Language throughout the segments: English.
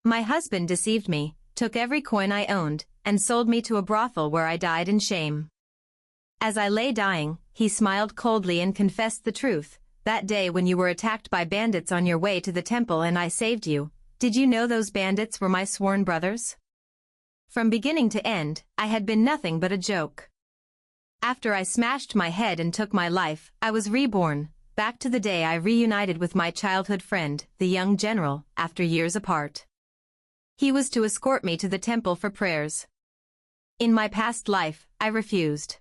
My husband deceived me, took every coin I owned, and sold me to a brothel where I died in shame. As I lay dying, he smiled coldly and confessed the truth. That day when you were attacked by bandits on your way to the temple and I saved you, did you know those bandits were my sworn brothers? From beginning to end, I had been nothing but a joke. After I smashed my head and took my life, I was reborn, back to the day I reunited with my childhood friend, the young general, after years apart. He was to escort me to the temple for prayers. In my past life, I refused.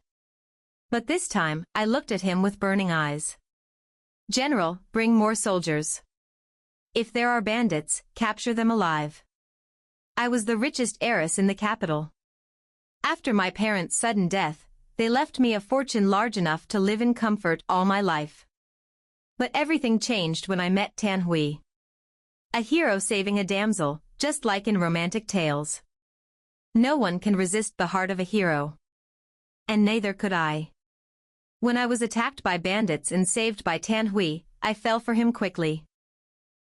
But this time, I looked at him with burning eyes. General, bring more soldiers. If there are bandits, capture them alive. I was the richest heiress in the capital. After my parents' sudden death, they left me a fortune large enough to live in comfort all my life. But everything changed when I met Tan Hui. A hero saving a damsel, just like in romantic tales. No one can resist the heart of a hero. And neither could I. When I was attacked by bandits and saved by Tan Hui, I fell for him quickly.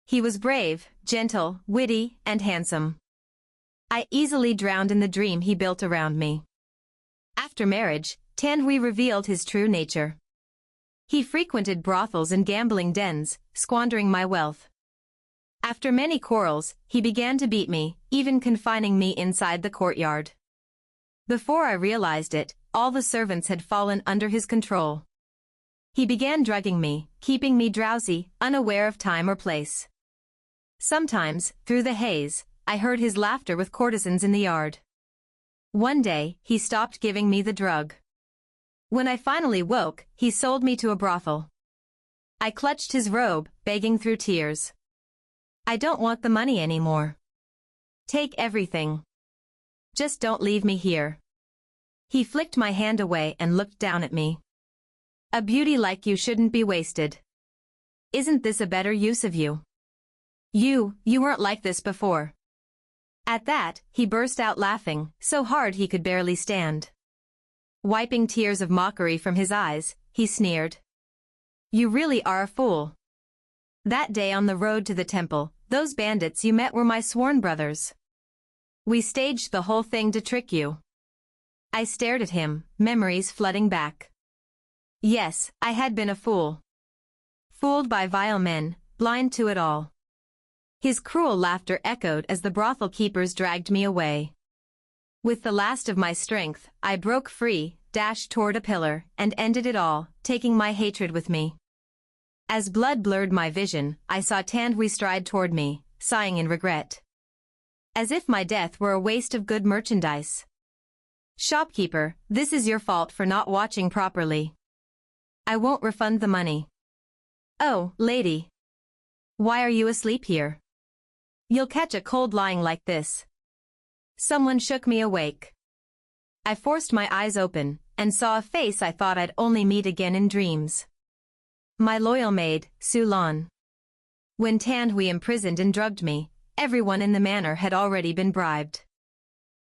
He was brave, gentle, witty, and handsome. I easily drowned in the dream he built around me. After marriage, Tan Hui revealed his true nature. He frequented brothels and gambling dens, squandering my wealth. After many quarrels, he began to beat me, even confining me inside the courtyard. Before I realized it, all the servants had fallen under his control. He began drugging me, keeping me drowsy, unaware of time or place. Sometimes, through the haze, I heard his laughter with courtesans in the yard. One day, he stopped giving me the drug. When I finally woke, he sold me to a brothel. I clutched his robe, begging through tears. I don't want the money anymore. Take everything. Just don't leave me here. He flicked my hand away and looked down at me. A beauty like you shouldn't be wasted. Isn't this a better use of you? You weren't like this before. At that, he burst out laughing, so hard he could barely stand. Wiping tears of mockery from his eyes, he sneered. You really are a fool. That day on the road to the temple, those bandits you met were my sworn brothers. We staged the whole thing to trick you. I stared at him, memories flooding back. Yes, I had been a fool. Fooled by vile men, blind to it all. His cruel laughter echoed as the brothel keepers dragged me away. With the last of my strength, I broke free, dashed toward a pillar, and ended it all, taking my hatred with me. As blood blurred my vision, I saw Tan Hui stride toward me, sighing in regret. As if my death were a waste of good merchandise. Shopkeeper, this is your fault for not watching properly. I won't refund the money. Oh, lady. Why are you asleep here? You'll catch a cold lying like this. Someone shook me awake. I forced my eyes open, and saw a face I thought I'd only meet again in dreams. My loyal maid, Su Lan. When Tan Hui imprisoned and drugged me, everyone in the manor had already been bribed.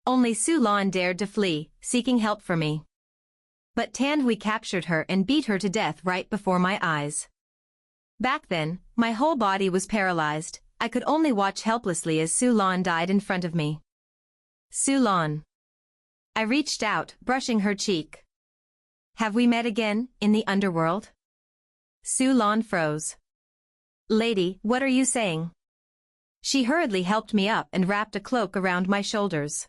Only Su Lan dared to flee, seeking help for me. But Tan Hui captured her and beat her to death right before my eyes. Back then, my whole body was paralyzed. I could only watch helplessly as Su Lan died in front of me. Su Lan. I reached out, brushing her cheek. Have we met again, in the underworld? Su Lan froze. Lady, what are you saying? She hurriedly helped me up and wrapped a cloak around my shoulders.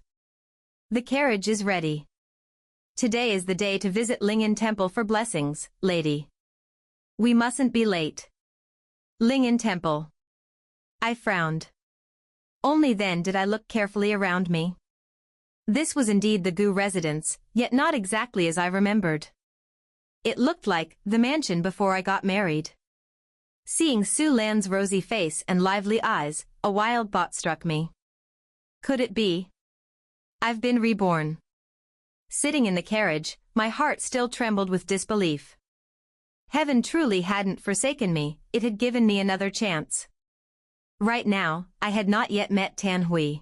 The carriage is ready. Today is the day to visit Lingyan Temple for blessings, lady. We mustn't be late. Lingyan Temple. I frowned. Only then did I look carefully around me. This was indeed the Gu residence, yet not exactly as I remembered. It looked like the mansion before I got married. Seeing Su Lan's rosy face and lively eyes, a wild thought struck me. Could it be? I've been reborn. Sitting in the carriage, my heart still trembled with disbelief. Heaven truly hadn't forsaken me, it had given me another chance. Right now, I had not yet met Tan Hui.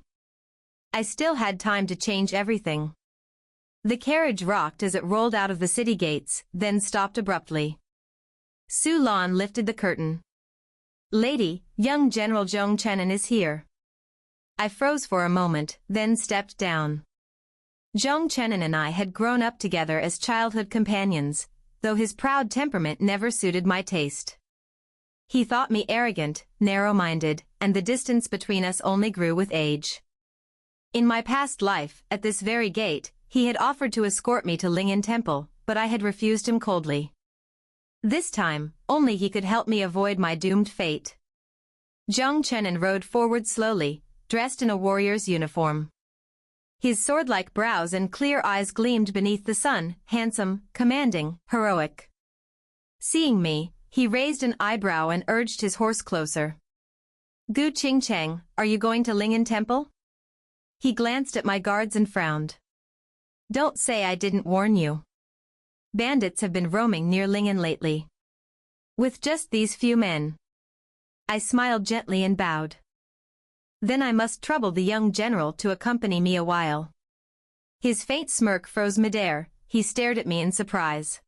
I still had time to change everything. The carriage rocked as it rolled out of the city gates, then stopped abruptly. Su Lan lifted the curtain. Lady, young General Zhong Chenan is here. I froze for a moment, then stepped down. Zhong Chenin and I had grown up together as childhood companions, though his proud temperament never suited my taste. He thought me arrogant, narrow-minded, and the distance between us only grew with age. In my past life, at this very gate, he had offered to escort me to Lingyan Temple, but I had refused him coldly. This time, only he could help me avoid my doomed fate. Zhong Chenin rode forward slowly, dressed in a warrior's uniform. His sword-like brows and clear eyes gleamed beneath the sun, handsome, commanding, heroic. Seeing me, he raised an eyebrow and urged his horse closer. "Gu Qingcheng, are you going to Lingyan Temple?" He glanced at my guards and frowned. "Don't say I didn't warn you. Bandits have been roaming near Lingyan lately. With just these few men." I smiled gently and bowed. "Then I must trouble the young general to accompany me a while." His faint smirk froze midair, he stared at me in surprise.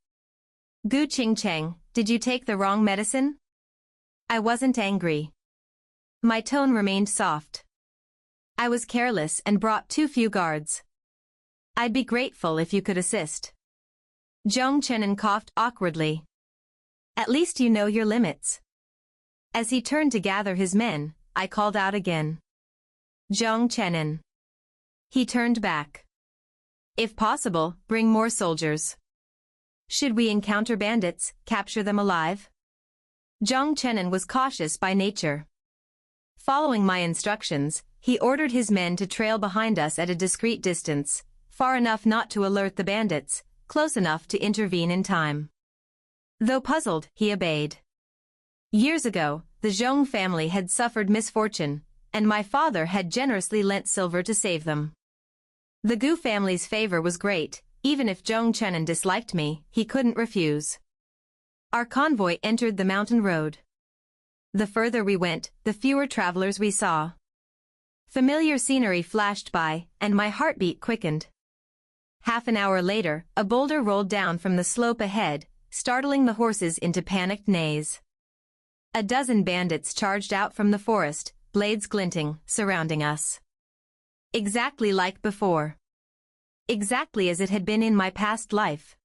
"Gu Qingcheng, did you take the wrong medicine?" I wasn't angry. My tone remained soft. "I was careless and brought too few guards. I'd be grateful if you could assist." Zhong Chenin coughed awkwardly. "At least you know your limits." As he turned to gather his men, I called out again. "Zhong Chenin." He turned back. "If possible, bring more soldiers. Should we encounter bandits, capture them alive?" Zhong Chenin was cautious by nature. Following my instructions, he ordered his men to trail behind us at a discreet distance, far enough not to alert the bandits, close enough to intervene in time. Though puzzled, he obeyed. Years ago, the Zhong family had suffered misfortune, and my father had generously lent silver to save them. The Gu family's favor was great, even if Zhong Chenin disliked me, he couldn't refuse. Our convoy entered the mountain road. The further we went, the fewer travelers we saw. Familiar scenery flashed by, and my heartbeat quickened. Half an hour later, a boulder rolled down from the slope ahead, startling the horses into panicked neighs. A dozen bandits charged out from the forest, blades glinting, surrounding us. Exactly like before. Exactly as it had been in my past life.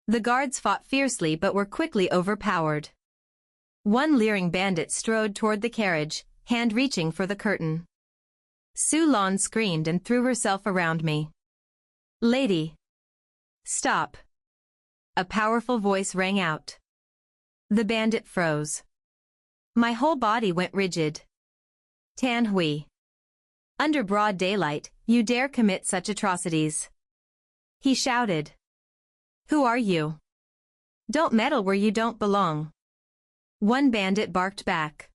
The guards fought fiercely but were quickly overpowered. One leering bandit strode toward the carriage, hand reaching for the curtain. Su Lan screamed and threw herself around me. "Lady! Stop!" A powerful voice rang out. The bandit froze. My whole body went rigid. "Tan Hui. Under broad daylight, you dare commit such atrocities?" He shouted. "Who are you? Don't meddle where you don't belong." One bandit barked back.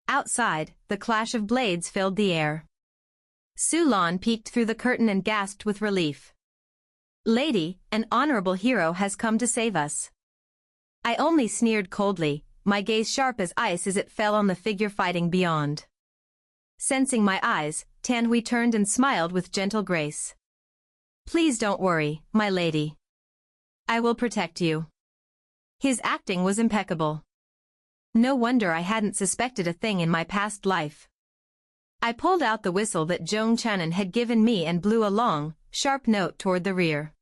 Outside, the clash of blades filled the air. Su Lan peeked through the curtain and gasped with relief. "Lady, an honorable hero has come to save us." I only sneered coldly, my gaze sharp as ice as it fell on the figure fighting beyond. Sensing my eyes, Tan Hui turned and smiled with gentle grace. "Please don't worry, my lady. I will protect you." His acting was impeccable. No wonder I hadn't suspected a thing in my past life. I pulled out the whistle that Zhong Chenin had given me and blew a long, sharp note toward the rear.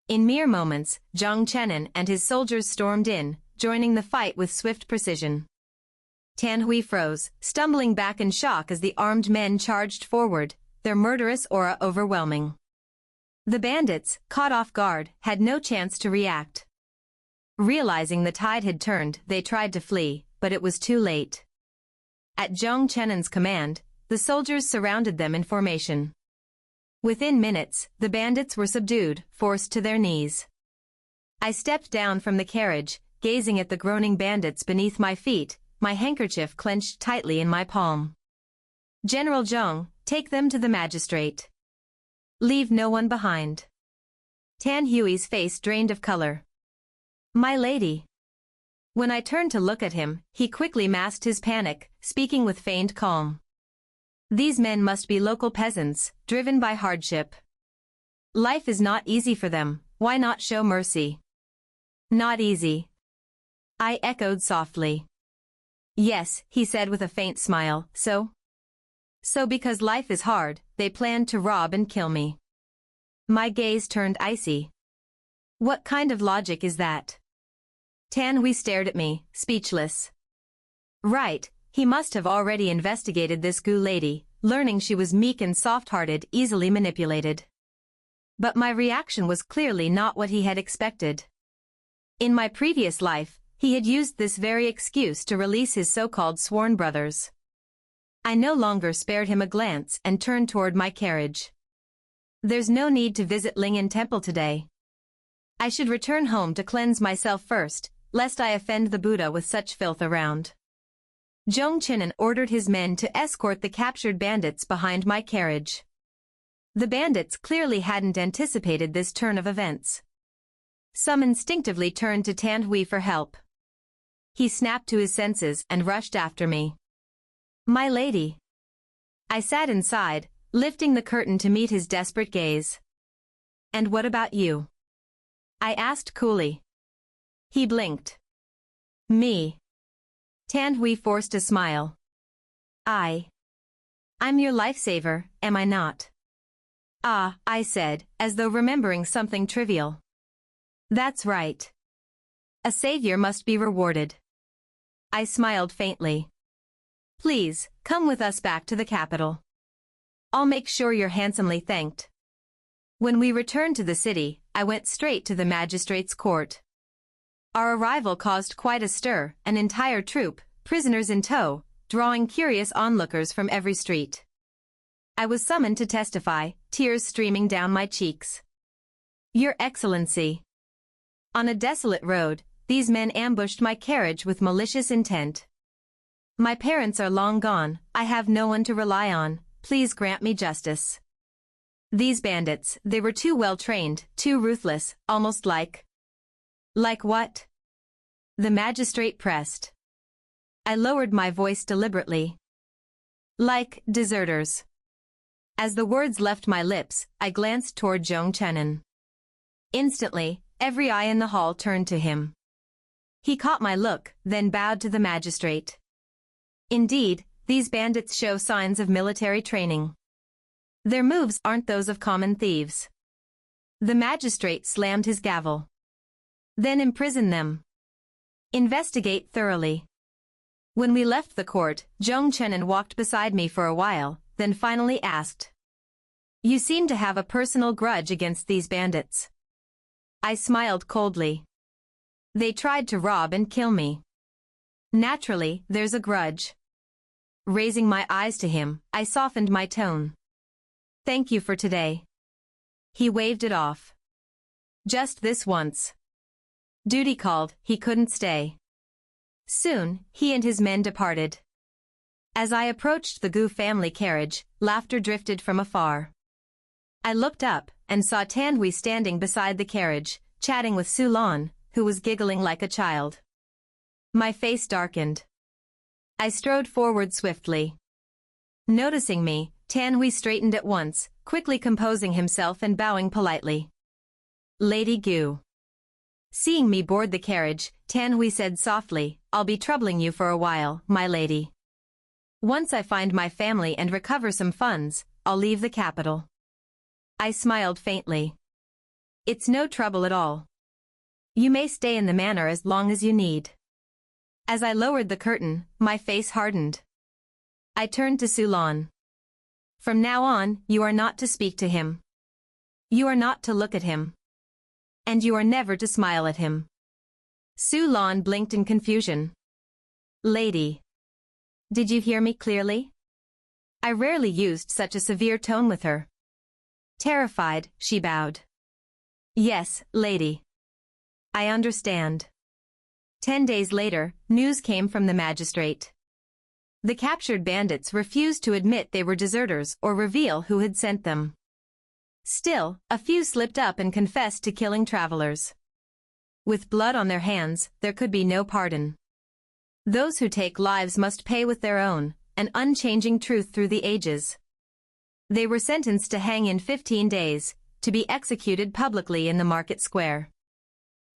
In mere moments, Zhong Chenin and his soldiers stormed in, joining the fight with swift precision. Tan Hui froze, stumbling back in shock as the armed men charged forward, their murderous aura overwhelming. The bandits, caught off guard, had no chance to react. Realizing the tide had turned, they tried to flee, but it was too late. At Zhong Chenin's command, the soldiers surrounded them in formation. Within minutes, the bandits were subdued, forced to their knees. I stepped down from the carriage, gazing at the groaning bandits beneath my feet, my handkerchief clenched tightly in my palm. "General Zhong, take them to the magistrate. Leave no one behind." Tan Hui's face drained of color. "My lady." When I turned to look at him, he quickly masked his panic, speaking with feigned calm. "These men must be local peasants, driven by hardship. Life is not easy for them, why not show mercy?" "Not easy," I echoed softly. "Yes," he said with a faint smile, "so?" So because life is hard, they planned to rob and kill me. My gaze turned icy. What kind of logic is that? Tan Hui stared at me, speechless. Right, he must have already investigated this Gu lady, learning she was meek and soft-hearted, easily manipulated. But my reaction was clearly not what he had expected. In my previous life, he had used this very excuse to release his so-called sworn brothers. I no longer spared him a glance and turned toward my carriage. There's no need to visit Lingyan Temple today. I should return home to cleanse myself first, lest I offend the Buddha with such filth around. Zhong Qinan ordered his men to escort the captured bandits behind my carriage. The bandits clearly hadn't anticipated this turn of events. Some instinctively turned to Tan Hui for help. He snapped to his senses and rushed after me. My lady. I sat inside, lifting the curtain to meet his desperate gaze. And what about you? I asked coolly. He blinked. Me. Tan Hui forced a smile. I'm your lifesaver, am I not? Ah, I said, as though remembering something trivial. That's right. A savior must be rewarded. I smiled faintly. Please, come with us back to the capital. I'll make sure you're handsomely thanked. When we returned to the city, I went straight to the magistrate's court. Our arrival caused quite a stir, an entire troop, prisoners in tow, drawing curious onlookers from every street. I was summoned to testify, tears streaming down my cheeks. Your Excellency. On a desolate road, these men ambushed my carriage with malicious intent. My parents are long gone, I have no one to rely on, please grant me justice. These bandits, they were too well trained, too ruthless, almost like... Like what? The magistrate pressed. I lowered my voice deliberately. Like deserters. As the words left my lips, I glanced toward Zhong Qinan. Instantly, every eye in the hall turned to him. He caught my look, then bowed to the magistrate. Indeed, these bandits show signs of military training. Their moves aren't those of common thieves. The magistrate slammed his gavel. Then imprison them. Investigate thoroughly. When we left the court, Zhong Qinan walked beside me for a while, then finally asked. You seem to have a personal grudge against these bandits. I smiled coldly. They tried to rob and kill me. Naturally, there's a grudge. Raising my eyes to him, I softened my tone. Thank you for today. He waved it off. Just this once. Duty called, he couldn't stay. Soon, he and his men departed. As I approached the Gu family carriage, laughter drifted from afar. I looked up and saw Tan Hui standing beside the carriage, chatting with Su Lan, who was giggling like a child. My face darkened. I strode forward swiftly. Noticing me, Tan Hui straightened at once, quickly composing himself and bowing politely. Lady Gu. Seeing me board the carriage, Tan Hui said softly, I'll be troubling you for a while, my lady. Once I find my family and recover some funds, I'll leave the capital. I smiled faintly. It's no trouble at all. You may stay in the manor as long as you need. As I lowered the curtain, my face hardened. I turned to Su Lan. From now on, you are not to speak to him. You are not to look at him. And you are never to smile at him. Su Lan blinked in confusion. Lady. Did you hear me clearly? I rarely used such a severe tone with her. Terrified, she bowed. Yes, lady. I understand. 10 days later, news came from the magistrate. The captured bandits refused to admit they were deserters or reveal who had sent them. Still, a few slipped up and confessed to killing travelers. With blood on their hands, there could be no pardon. Those who take lives must pay with their own, an unchanging truth through the ages. They were sentenced to hang in 15 days, to be executed publicly in the market square.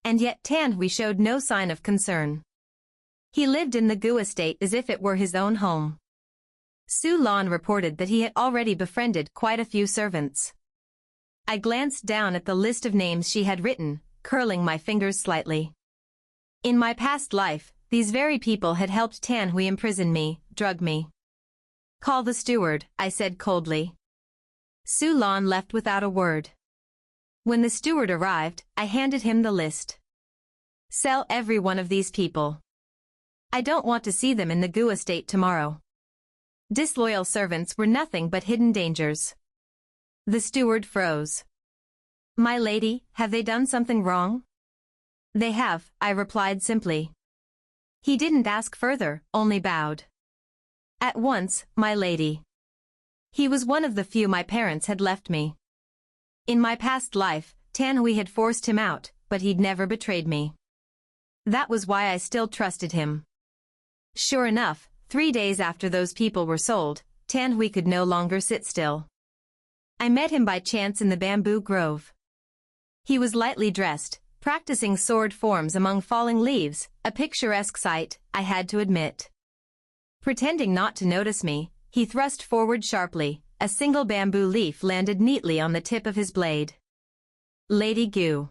And yet Tan Hui showed no sign of concern. He lived in the Gu estate as if it were his own home. Su Lan reported that he had already befriended quite a few servants. I glanced down at the list of names she had written, curling my fingers slightly. In my past life, these very people had helped Tan Hui imprison me, drug me. Call the steward, I said coldly. Su Lan left without a word. When the steward arrived, I handed him the list. Sell every one of these people. I don't want to see them in the Gu estate tomorrow. Disloyal servants were nothing but hidden dangers. The steward froze. My lady, have they done something wrong? They have, I replied simply. He didn't ask further, only bowed. At once, my lady. He was one of the few my parents had left me. In my past life, Tan Hui had forced him out, but he'd never betrayed me. That was why I still trusted him. Sure enough, 3 days after those people were sold, Tan Hui could no longer sit still. I met him by chance in the bamboo grove. He was lightly dressed, practicing sword forms among falling leaves, a picturesque sight, I had to admit. Pretending not to notice me, he thrust forward sharply. A single bamboo leaf landed neatly on the tip of his blade. Lady Gu.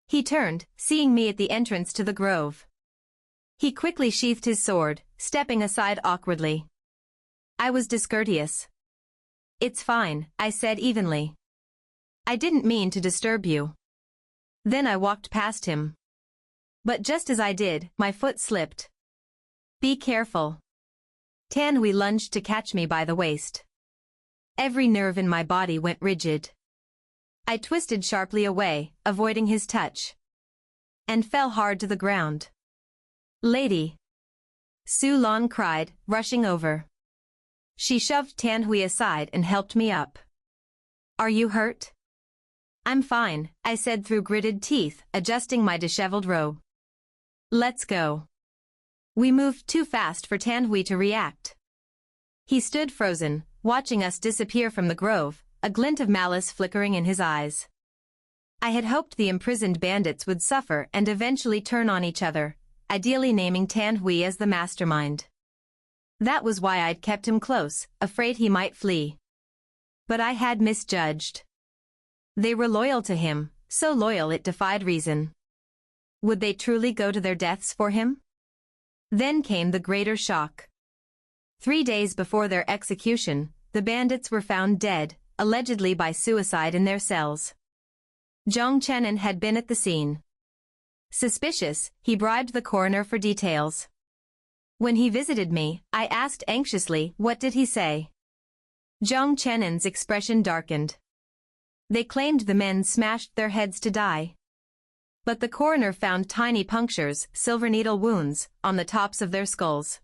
He turned, seeing me at the entrance to the grove. He quickly sheathed his sword, stepping aside awkwardly. I was discourteous. It's fine, I said evenly. I didn't mean to disturb you. Then I walked past him. But just as I did, my foot slipped. Be careful. Tan Hui lunged to catch me by the waist. Every nerve in my body went rigid. I twisted sharply away, avoiding his touch. And fell hard to the ground. Lady! Su Lan cried, rushing over. She shoved Tan Hui aside and helped me up. Are you hurt? I'm fine, I said through gritted teeth, adjusting my disheveled robe. Let's go. We moved too fast for Tan Hui to react. He stood frozen, watching us disappear from the grove, a glint of malice flickering in his eyes. I had hoped the imprisoned bandits would suffer and eventually turn on each other, ideally naming Tan Hui as the mastermind. That was why I'd kept him close, afraid he might flee. But I had misjudged. They were loyal to him, so loyal it defied reason. Would they truly go to their deaths for him? Then came the greater shock. 3 days before their execution, the bandits were found dead, allegedly by suicide in their cells. Zhang Chenin had been at the scene. Suspicious, he bribed the coroner for details. When he visited me, I asked anxiously, what did he say? Zhang Chenin's expression darkened. They claimed the men smashed their heads to die. But the coroner found tiny punctures, silver needle wounds, on the tops of their skulls.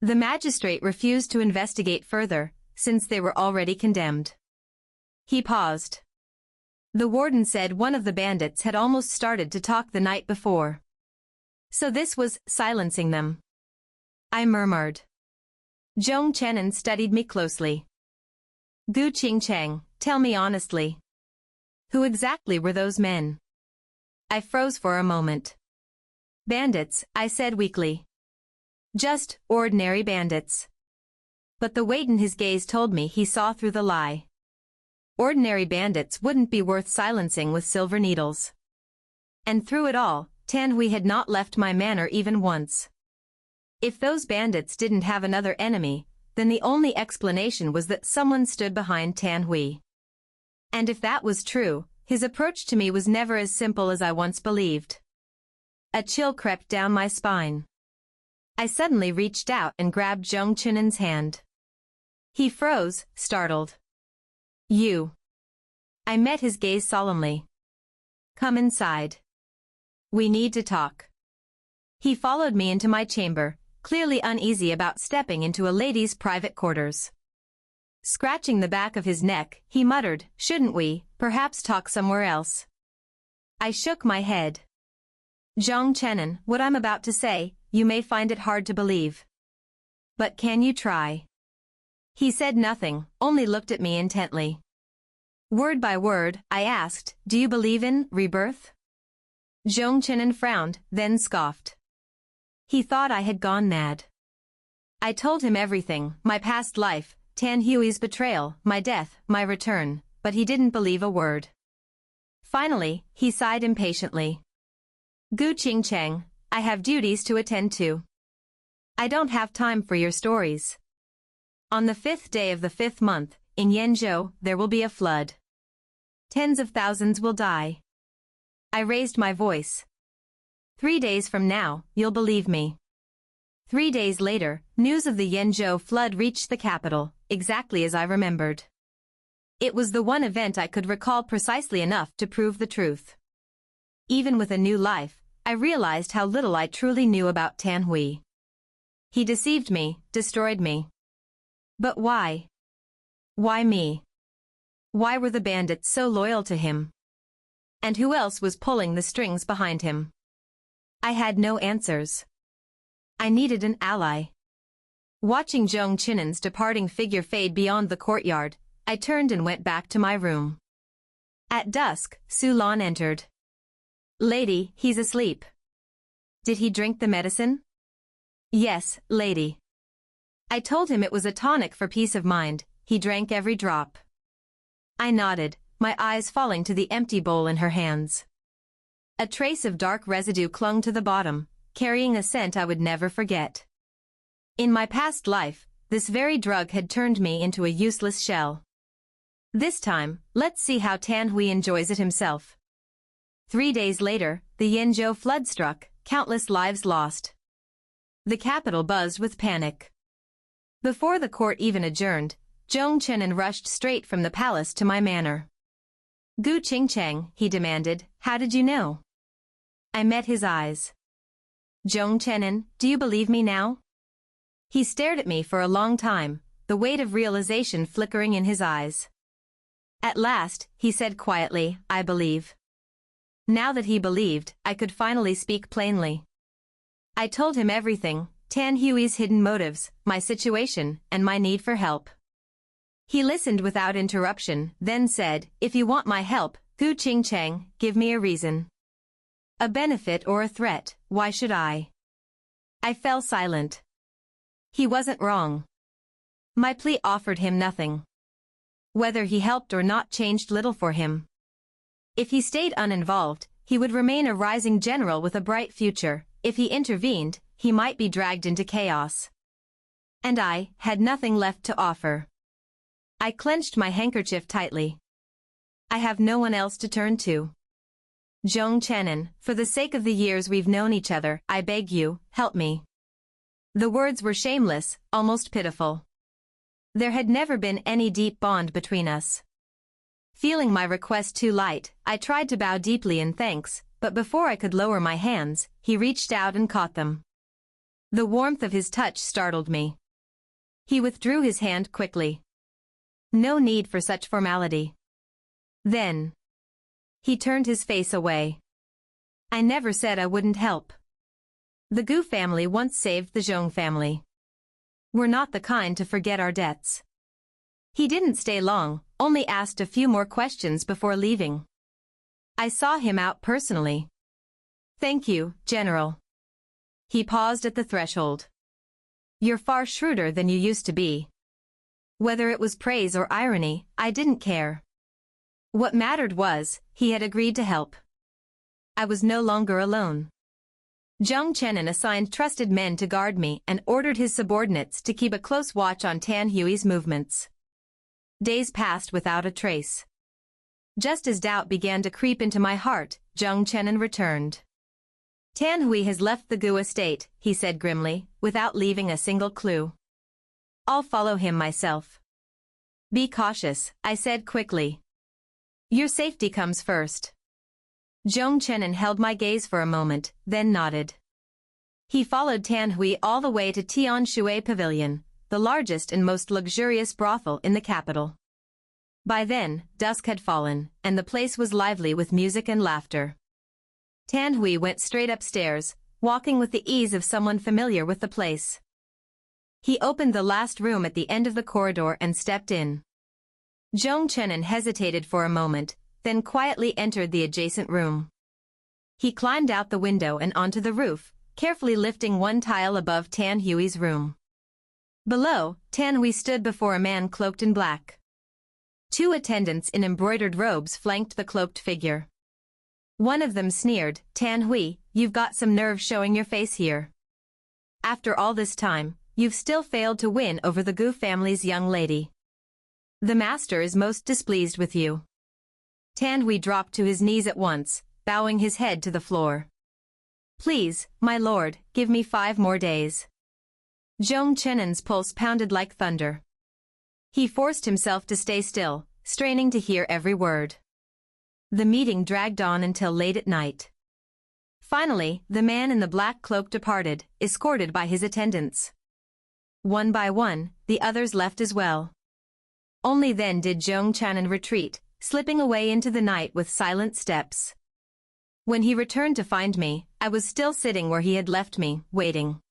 The magistrate refused to investigate further, since they were already condemned. He paused. The warden said one of the bandits had almost started to talk the night before. So this was silencing them. I murmured. Zhong Chenin studied me closely. Gu Qingcheng, tell me honestly. Who exactly were those men? I froze for a moment. Bandits, I said weakly. Just ordinary bandits. But the weight in his gaze told me he saw through the lie. Ordinary bandits wouldn't be worth silencing with silver needles. And through it all, Tan Hui had not left my manor even once. If those bandits didn't have another enemy, then the only explanation was that someone stood behind Tan Hui. And if that was true, his approach to me was never as simple as I once believed. A chill crept down my spine. I suddenly reached out and grabbed Zhong Chenin's hand. He froze, startled. You. I met his gaze solemnly. Come inside. We need to talk. He followed me into my chamber, clearly uneasy about stepping into a lady's private quarters. Scratching the back of his neck, he muttered, shouldn't we, perhaps talk somewhere else? I shook my head. Zhong Chenin, what I'm about to say, you may find it hard to believe. But can you try? He said nothing, only looked at me intently. Word by word, I asked, do you believe in rebirth? Zhong Chenin frowned, then scoffed. He thought I had gone mad. I told him everything, my past life, Tan Hui's betrayal, my death, my return, but he didn't believe a word. Finally, he sighed impatiently. Gu Qingcheng, I have duties to attend to. I don't have time for your stories. On the 5th day of the 5th month, in Yenzhou, there will be a flood. Tens of thousands will die. I raised my voice. 3 days from now, you'll believe me. 3 days later, news of the Yenzhou flood reached the capital, exactly as I remembered. It was the one event I could recall precisely enough to prove the truth. Even with a new life, I realized how little I truly knew about Tan Hui. He deceived me, destroyed me. But why? Why me? Why were the bandits so loyal to him? And who else was pulling the strings behind him? I had no answers. I needed an ally. Watching Zhong Qinnen's departing figure fade beyond the courtyard, I turned and went back to my room. At dusk, Su Lan entered. Lady, he's asleep. Did he drink the medicine? Yes, lady. I told him it was a tonic for peace of mind. He drank every drop. I nodded, my eyes falling to the empty bowl in her hands. A trace of dark residue clung to the bottom, carrying a scent I would never forget. In my past life, this very drug had turned me into a useless shell. This time, let's see how Tan Hui enjoys it himself. 3 days later, the Yenzhou flood struck, countless lives lost. The capital buzzed with panic. Before the court even adjourned, Zhong Qinnen rushed straight from the palace to my manor. Gu Qingcheng, he demanded, how did you know? I met his eyes. Zhong Qinnen, do you believe me now? He stared at me for a long time, the weight of realization flickering in his eyes. At last, he said quietly, I believe. Now that he believed, I could finally speak plainly. I told him everything, Tan Hui's hidden motives, my situation, and my need for help. He listened without interruption, then said, if you want my help, Gu Qingcheng, give me a reason. A benefit or a threat, why should I? I fell silent. He wasn't wrong. My plea offered him nothing. Whether he helped or not changed little for him. If he stayed uninvolved, he would remain a rising general with a bright future. If he intervened, he might be dragged into chaos. And I had nothing left to offer. I clenched my handkerchief tightly. I have no one else to turn to. Zhong Qinnen, for the sake of the years we've known each other, I beg you, help me. The words were shameless, almost pitiful. There had never been any deep bond between us. Feeling my request too light, I tried to bow deeply in thanks, but before I could lower my hands, he reached out and caught them. The warmth of his touch startled me. He withdrew his hand quickly. No need for such formality. Then, he turned his face away. I never said I wouldn't help. The Gu family once saved the Zhong family. We're not the kind to forget our debts. He didn't stay long, only asked a few more questions before leaving. I saw him out personally. Thank you, General. He paused at the threshold. You're far shrewder than you used to be. Whether it was praise or irony, I didn't care. What mattered was, he had agreed to help. I was no longer alone. Zhong Qinnen assigned trusted men to guard me and ordered his subordinates to keep a close watch on Tan Hui's movements. Days passed without a trace. Just as doubt began to creep into my heart, Zhong Qinnen returned. Tan Hui has left the Gu estate, he said grimly, without leaving a single clue. I'll follow him myself. Be cautious, I said quickly. Your safety comes first. Zhong Qinnen held my gaze for a moment, then nodded. He followed Tan Hui all the way to Tian Shui Pavilion, the largest and most luxurious brothel in the capital. By then, dusk had fallen, and the place was lively with music and laughter. Tan Hui went straight upstairs, walking with the ease of someone familiar with the place. He opened the last room at the end of the corridor and stepped in. Zhong Qinnen hesitated for a moment, then quietly entered the adjacent room. He climbed out the window and onto the roof, carefully lifting one tile above Tan Hui's room. Below, Tan Hui stood before a man cloaked in black. Two attendants in embroidered robes flanked the cloaked figure. One of them sneered, "Tan Hui, you've got some nerve showing your face here. After all this time, you've still failed to win over the Gu family's young lady. The master is most displeased with you." Tan Hui dropped to his knees at once, bowing his head to the floor. "Please, my lord, give me 5 more days." Zhong Chenan's pulse pounded like thunder. He forced himself to stay still, straining to hear every word. The meeting dragged on until late at night. Finally, the man in the black cloak departed, escorted by his attendants. One by one, the others left as well. Only then did Zhong Chenan retreat, slipping away into the night with silent steps. When he returned to find me, I was still sitting where he had left me, waiting.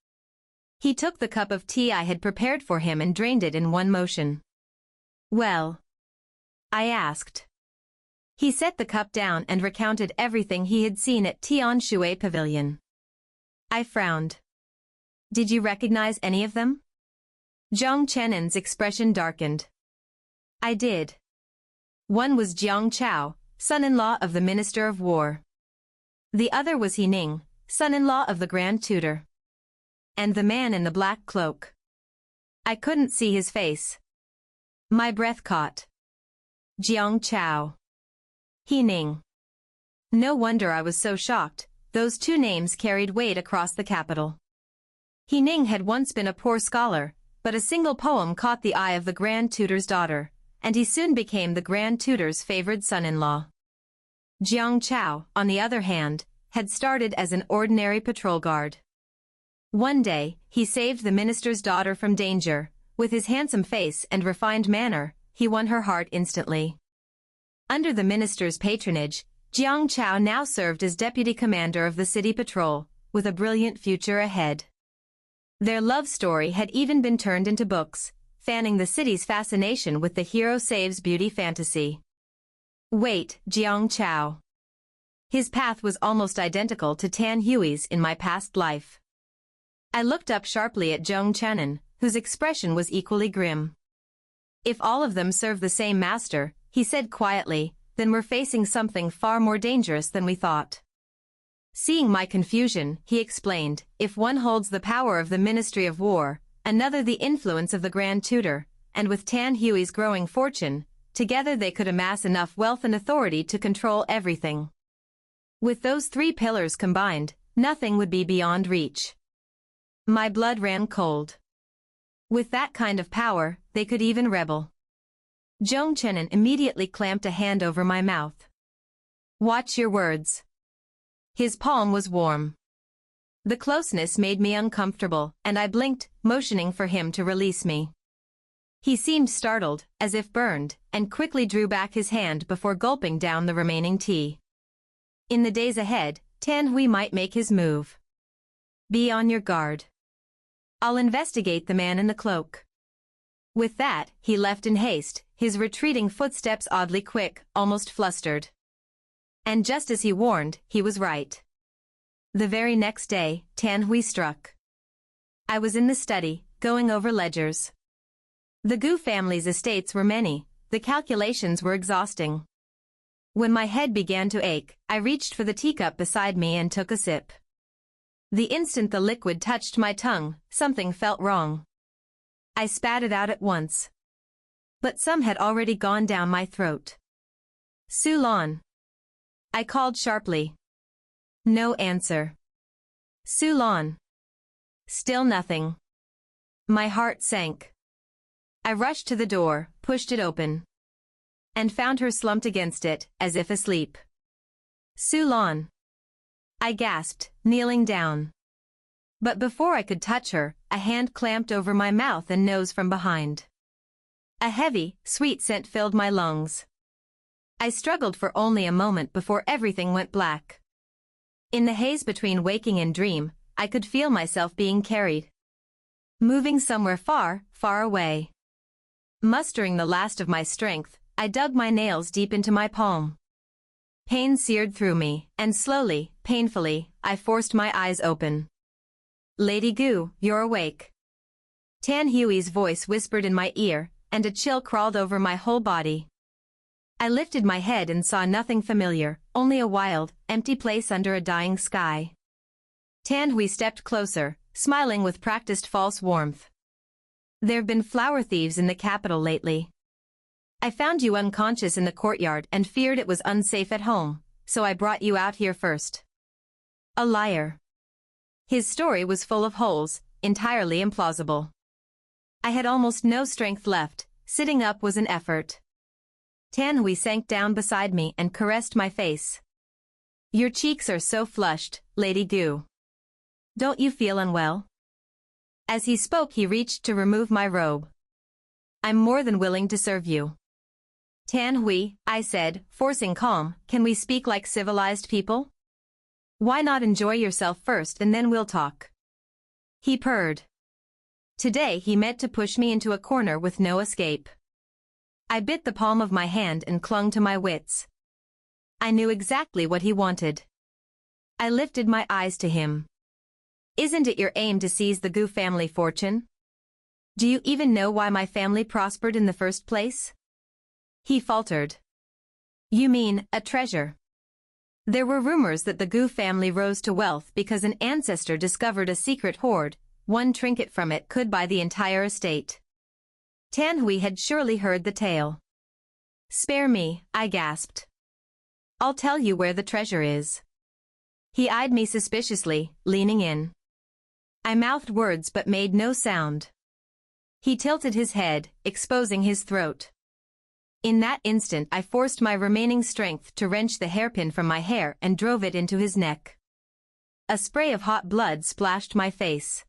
He took the cup of tea I had prepared for him and drained it in one motion. "Well?" I asked. He set the cup down and recounted everything he had seen at Tianshui Pavilion. I frowned. "Did you recognize any of them?" Zhong Chenan's expression darkened. "I did. One was Jiang Chao, son-in-law of the Minister of War. The other was He Ning, son-in-law of the Grand Tutor. And the man in the black cloak. I couldn't see his face. My breath caught. Jiang Chao. He Ning. No wonder I was so shocked, those two names carried weight across the capital. He Ning had once been a poor scholar, but a single poem caught the eye of the Grand Tutor's daughter, and he soon became the Grand Tutor's favored son-in-law. Jiang Chao, on the other hand, had started as an ordinary patrol guard. One day, he saved the minister's daughter from danger. With his handsome face and refined manner, he won her heart instantly. Under the minister's patronage, Jiang Chao now served as deputy commander of the city patrol, with a brilliant future ahead. Their love story had even been turned into books, fanning the city's fascination with the hero saves beauty fantasy. Wait, Jiang Chao. His path was almost identical to Tan Hui's in my past life. I looked up sharply at Zhong Chenan, whose expression was equally grim. "If all of them serve the same master," he said quietly, "then we're facing something far more dangerous than we thought." Seeing my confusion, he explained, "If one holds the power of the Ministry of War, another the influence of the Grand Tutor, and with Tan Hui's growing fortune, together they could amass enough wealth and authority to control everything. With those 3 pillars combined, nothing would be beyond reach." My blood ran cold. With that kind of power, they could even rebel. Zhong Chenan immediately clamped a hand over my mouth. "Watch your words." His palm was warm. The closeness made me uncomfortable, and I blinked, motioning for him to release me. He seemed startled, as if burned, and quickly drew back his hand before gulping down the remaining tea. In the days ahead, Tan Hui might make his move. Be on your guard. I'll investigate the man in the cloak. With that, he left in haste, his retreating footsteps oddly quick, almost flustered. And just as he warned, he was right. The very next day, Tan Hui struck. I was in the study, going over ledgers. The Gu family's estates were many, the calculations were exhausting. When my head began to ache, I reached for the teacup beside me and took a sip. The instant the liquid touched my tongue, something felt wrong. I spat it out at once. But some had already gone down my throat. "Su Lan." I called sharply. No answer. "Su Lan." Still nothing. My heart sank. I rushed to the door, pushed it open. And found her slumped against it, as if asleep. "Su Lan." I gasped, kneeling down. But before I could touch her, a hand clamped over my mouth and nose from behind. A heavy, sweet scent filled my lungs. I struggled for only a moment before everything went black. In the haze between waking and dream, I could feel myself being carried. Moving somewhere far, far away. Mustering the last of my strength, I dug my nails deep into my palm. Pain seared through me, and slowly, painfully, I forced my eyes open. "Lady Gu, you're awake." Tan Hui's voice whispered in my ear, and a chill crawled over my whole body. I lifted my head and saw nothing familiar, only a wild, empty place under a dying sky. Tan Hui stepped closer, smiling with practiced false warmth. There've been flower thieves in the capital lately. I found you unconscious in the courtyard and feared it was unsafe at home, so I brought you out here first. A liar. His story was full of holes, entirely implausible. I had almost no strength left, sitting up was an effort. Tan Hui sank down beside me and caressed my face. Your cheeks are so flushed, Lady Gu. Don't you feel unwell? As he spoke he reached to remove my robe. I'm more than willing to serve you. Tan Hui, I said, forcing calm, can we speak like civilized people? Why not enjoy yourself first and then we'll talk? He purred. Today he meant to push me into a corner with no escape. I bit the palm of my hand and clung to my wits. I knew exactly what he wanted. I lifted my eyes to him. Isn't it your aim to seize the Gu family fortune? Do you even know why my family prospered in the first place? He faltered. You mean, a treasure? There were rumors that the Gu family rose to wealth because an ancestor discovered a secret hoard. One trinket from it could buy the entire estate. Tan Hui had surely heard the tale. Spare me, I gasped. I'll tell you where the treasure is. He eyed me suspiciously, leaning in. I mouthed words but made no sound. He tilted his head, exposing his throat. In that instant I forced my remaining strength to wrench the hairpin from my hair and drove it into his neck. A spray of hot blood splashed my face.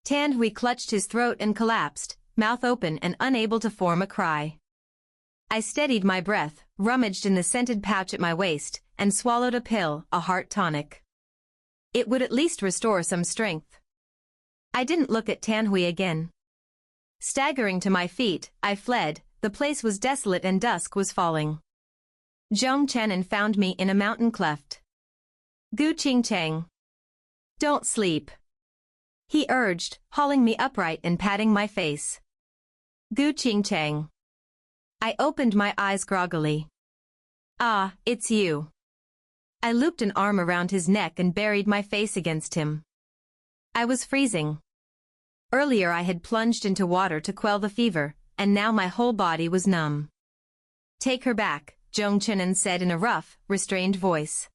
Tan Hui clutched his throat and collapsed, mouth open and unable to form a cry. I steadied my breath, rummaged in the scented pouch at my waist, and swallowed a pill, a heart tonic. It would at least restore some strength. I didn't look at Tan Hui again. Staggering to my feet, I fled. The place was desolate and dusk was falling. Zhong Chenin found me in a mountain cleft. Gu Qingcheng. Don't sleep. He urged, hauling me upright and patting my face. Gu Qingcheng. I opened my eyes groggily. Ah, it's you. I looped an arm around his neck and buried my face against him. I was freezing. Earlier I had plunged into water to quell the fever, and now my whole body was numb. Take her back, Zhong Chenin said in a rough, restrained voice.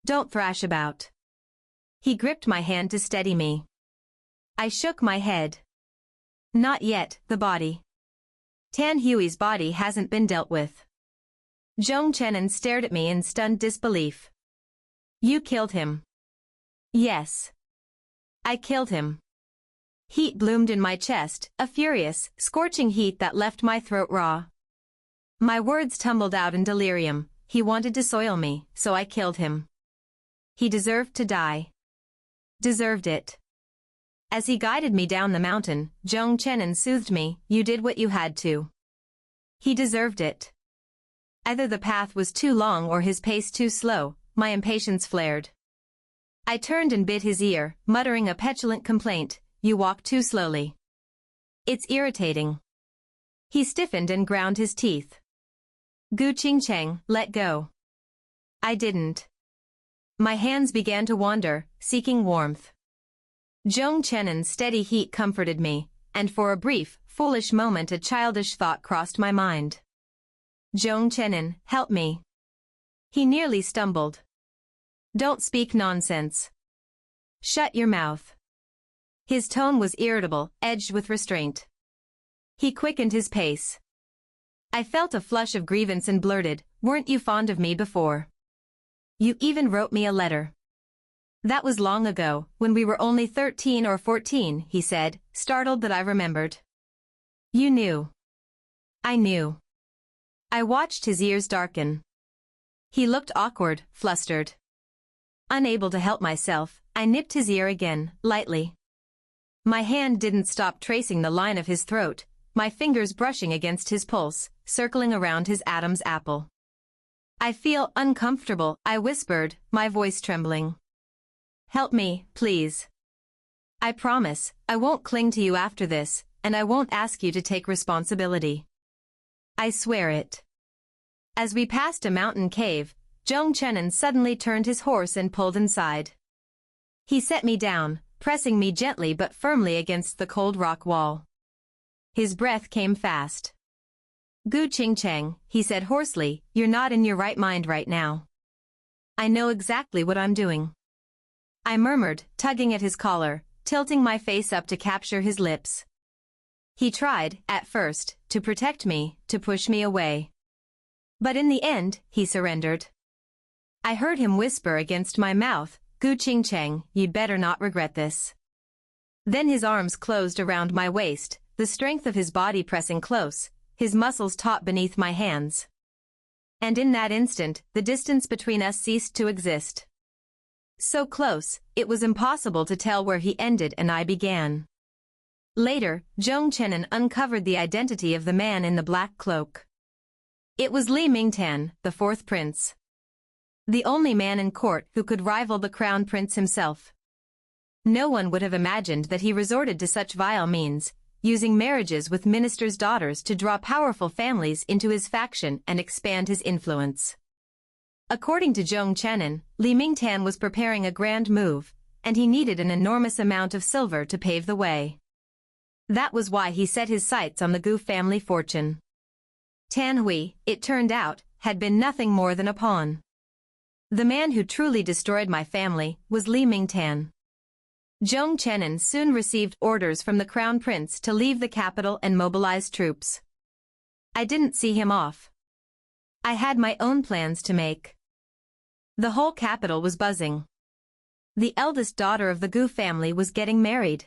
Don't thrash about. He gripped my hand to steady me. I shook my head. Not yet, the body. Tan Hui's body hasn't been dealt with. Zhong Chenin stared at me in stunned disbelief. You killed him. Yes. I killed him. Heat bloomed in my chest, a furious, scorching heat that left my throat raw. My words tumbled out in delirium. He wanted to soil me, so I killed him. He deserved to die. Deserved it. As he guided me down the mountain, Zhong Chenin soothed me, you did what you had to. He deserved it. Either the path was too long or his pace too slow, my impatience flared. I turned and bit his ear, muttering a petulant complaint, you walk too slowly. It's irritating. He stiffened and ground his teeth. Gu Qingcheng, let go. I didn't. My hands began to wander, seeking warmth. Zhong Chenin's steady heat comforted me, and for a brief, foolish moment a childish thought crossed my mind. Zhong Chenin, help me. He nearly stumbled. Don't speak nonsense. Shut your mouth. His tone was irritable, edged with restraint. He quickened his pace. I felt a flush of grievance and blurted, weren't you fond of me before? You even wrote me a letter. That was long ago, when we were only 13 or 14, he said, startled that I remembered. You knew. I knew. I watched his ears darken. He looked awkward, flustered. Unable to help myself, I nipped his ear again, lightly. My hand didn't stop tracing the line of his throat, my fingers brushing against his pulse, circling around his Adam's apple. I feel uncomfortable, I whispered, my voice trembling. Help me, please. I promise, I won't cling to you after this, and I won't ask you to take responsibility. I swear it. As we passed a mountain cave, Zhong Chenin suddenly turned his horse and pulled inside. He set me down, pressing me gently but firmly against the cold rock wall. His breath came fast. "Gu Qingcheng," he said hoarsely, "you're not in your right mind right now." "I know exactly what I'm doing," I murmured, tugging at his collar, tilting my face up to capture his lips. He tried, at first, to protect me, to push me away. But in the end, he surrendered. I heard him whisper against my mouth, "Gu Qingcheng, you'd better not regret this." Then his arms closed around my waist, the strength of his body pressing close, his muscles taut beneath my hands. And in that instant, the distance between us ceased to exist. So close, it was impossible to tell where he ended and I began. Later, Zhong Chenin uncovered the identity of the man in the black cloak. It was Li Mingtan, the fourth prince. The only man in court who could rival the crown prince himself. No one would have imagined that he resorted to such vile means, using marriages with ministers' daughters to draw powerful families into his faction and expand his influence. According to Zhong Chenin, Li Mingtan was preparing a grand move, and he needed an enormous amount of silver to pave the way. That was why he set his sights on the Gu family fortune. Tan Hui, it turned out, had been nothing more than a pawn. The man who truly destroyed my family was Li Mingtan. Zhong Chenin soon received orders from the crown prince to leave the capital and mobilize troops. I didn't see him off. I had my own plans to make. The whole capital was buzzing. The eldest daughter of the Gu family was getting married.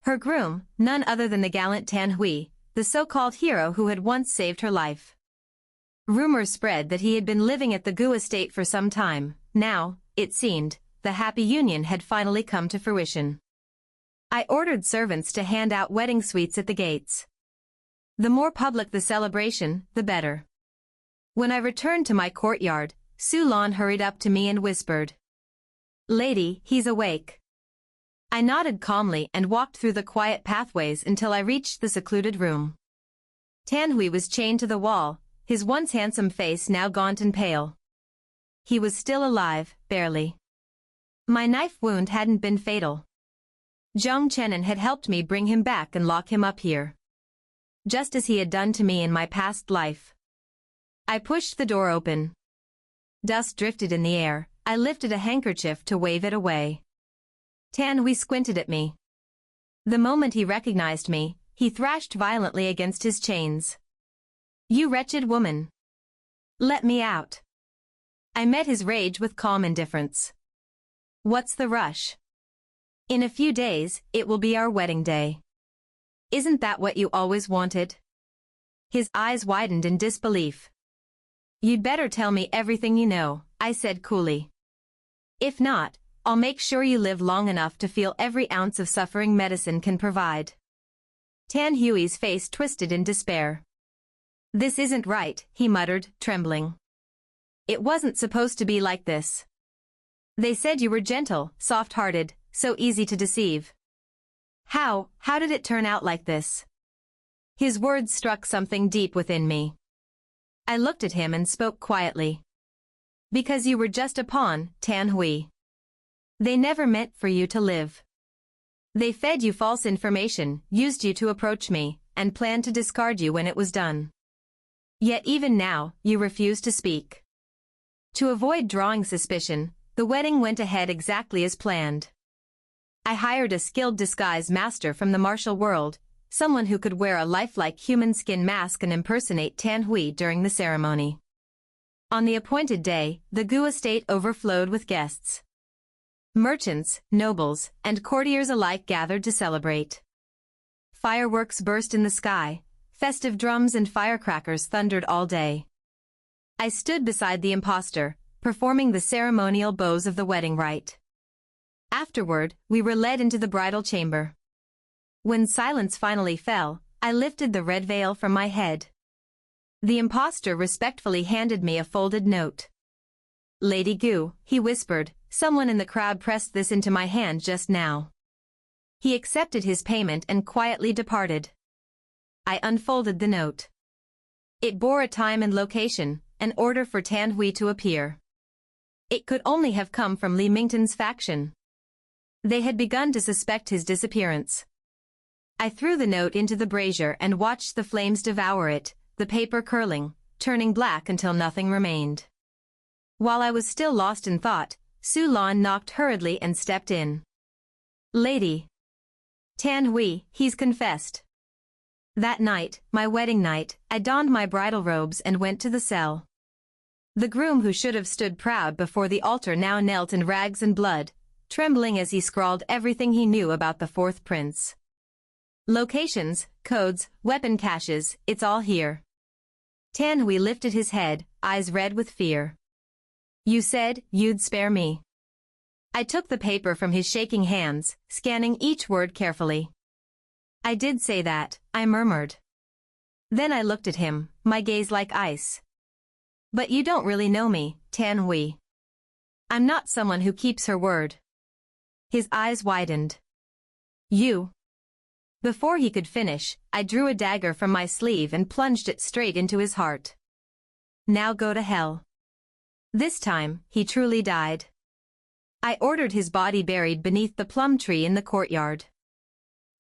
Her groom, none other than the gallant Tan Hui, the so-called hero who had once saved her life. Rumors spread that he had been living at the Gu estate for some time. Now, it seemed, the happy union had finally come to fruition. I ordered servants to hand out wedding sweets at the gates. The more public the celebration, the better. When I returned to my courtyard, Su Lan hurried up to me and whispered, "Lady, he's awake." I nodded calmly and walked through the quiet pathways until I reached the secluded room. Tan Hui was chained to the wall, his once handsome face now gaunt and pale. He was still alive, barely. My knife wound hadn't been fatal. Zhong Chenin had helped me bring him back and lock him up here. Just as he had done to me in my past life. I pushed the door open. Dust drifted in the air. I lifted a handkerchief to wave it away. Tan Hui squinted at me. The moment he recognized me, he thrashed violently against his chains. "You wretched woman! Let me out!" I met his rage with calm indifference. "What's the rush? In a few days, it will be our wedding day. Isn't that what you always wanted?" His eyes widened in disbelief. "You'd better tell me everything you know," I said coolly. "If not, I'll make sure you live long enough to feel every ounce of suffering medicine can provide." Tan Hui's face twisted in despair. "This isn't right," he muttered, trembling. "It wasn't supposed to be like this. They said you were gentle, soft-hearted, so easy to deceive. How did it turn out like this?" His words struck something deep within me. I looked at him and spoke quietly. "Because you were just a pawn, Tan Hui. They never meant for you to live. They fed you false information, used you to approach me, and planned to discard you when it was done. Yet even now, you refuse to speak." To avoid drawing suspicion, the wedding went ahead exactly as planned. I hired a skilled disguise master from the martial world, someone who could wear a lifelike human skin mask and impersonate Tan Hui during the ceremony. On the appointed day, the Gu estate overflowed with guests. Merchants, nobles, and courtiers alike gathered to celebrate. Fireworks burst in the sky, festive drums and firecrackers thundered all day. I stood beside the impostor, performing the ceremonial bows of the wedding rite. Afterward, we were led into the bridal chamber. When silence finally fell, I lifted the red veil from my head. The impostor respectfully handed me a folded note. "Lady Gu," he whispered, "someone in the crowd pressed this into my hand just now. He accepted his payment and quietly departed. I unfolded the note. It bore a time and location, an order for Tan Hui to appear. It could only have come from Li Mingtan's faction. They had begun to suspect his disappearance. I threw the note into the brazier and watched the flames devour it, the paper curling, turning black until nothing remained. While I was still lost in thought, Su Lan knocked hurriedly and stepped in. "Lady. Tan Hui, he's confessed." That night, my wedding night, I donned my bridal robes and went to the cell. The groom who should have stood proud before the altar now knelt in rags and blood, trembling as he scrawled everything he knew about the fourth prince. Locations, codes, weapon caches, it's all here. Tan Hui lifted his head, eyes red with fear. "You said you'd spare me." I took the paper from his shaking hands, scanning each word carefully. "I did say that," I murmured. Then I looked at him, my gaze like ice. "But you don't really know me, Tan Hui. I'm not someone who keeps her word." His eyes widened. "You." Before he could finish, I drew a dagger from my sleeve and plunged it straight into his heart. "Now go to hell." This time, he truly died. I ordered his body buried beneath the plum tree in the courtyard.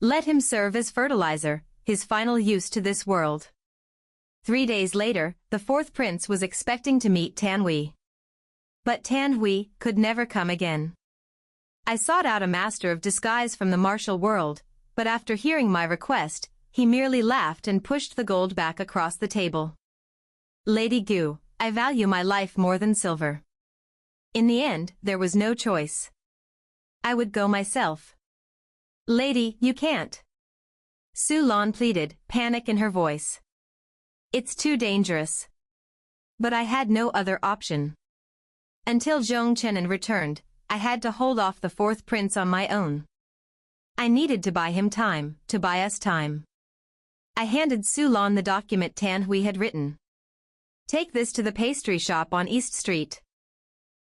Let him serve as fertilizer, his final use to this world. 3 days later, the fourth prince was expecting to meet Tan Hui. But Tan Hui could never come again. I sought out a master of disguise from the martial world, but after hearing my request, he merely laughed and pushed the gold back across the table. "Lady Gu, I value my life more than silver." In the end, there was no choice. I would go myself. "Lady, you can't." Su Lan pleaded, panic in her voice. "It's too dangerous." But I had no other option. Until Zhong Chenin returned, I had to hold off the fourth prince on my own. I needed to buy him time, to buy us time. I handed Su Lan the document Tan Hui had written. "Take this to the pastry shop on East Street."